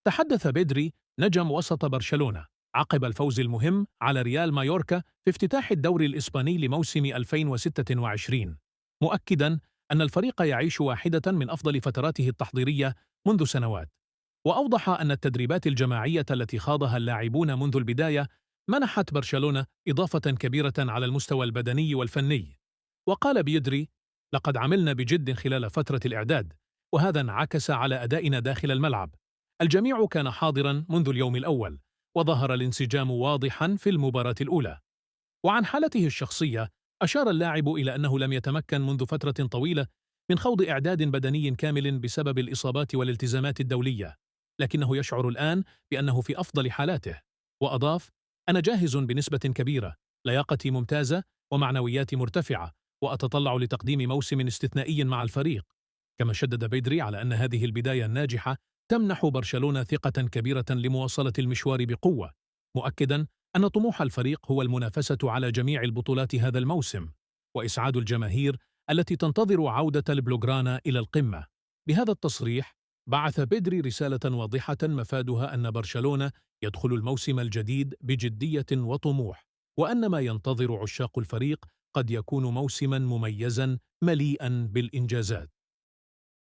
تحدث بيدري نجم وسط برشلونة عقب الفوز المهم على ريال مايوركا في افتتاح الدوري الإسباني لموسم 2026، مؤكداً أن الفريق يعيش واحدة من أفضل فتراته التحضيرية منذ سنوات. وأوضح أن التدريبات الجماعية التي خاضها اللاعبون منذ البداية منحت برشلونة إضافة كبيرة على المستوى البدني والفني. وقال بيدري: لقد عملنا بجد خلال فترة الإعداد، وهذا انعكس على أدائنا داخل الملعب. الجميع كان حاضرا منذ اليوم الأول، وظهر الانسجام واضحا في المباراة الأولى. وعن حالته الشخصية، أشار اللاعب إلى أنه لم يتمكن منذ فترة طويلة من خوض إعداد بدني كامل بسبب الإصابات والالتزامات الدولية، لكنه يشعر الآن بأنه في أفضل حالاته. وأضاف: أنا جاهز بنسبة كبيرة، لياقتي ممتازة ومعنوياتي مرتفعة، وأتطلع لتقديم موسم استثنائي مع الفريق. كما شدد بيدري على أن هذه البداية الناجحة تمنح برشلونة ثقة كبيرة لمواصلة المشوار بقوة، مؤكداً أن طموح الفريق هو المنافسة على جميع البطولات هذا الموسم، وإسعاد الجماهير التي تنتظر عودة البلوغرانا إلى القمة. بهذا التصريح بعث بيدري رسالة واضحة مفادها أن برشلونة يدخل الموسم الجديد بجدية وطموح، وأن ما ينتظر عشاق الفريق قد يكون موسما مميزا مليئا بالإنجازات.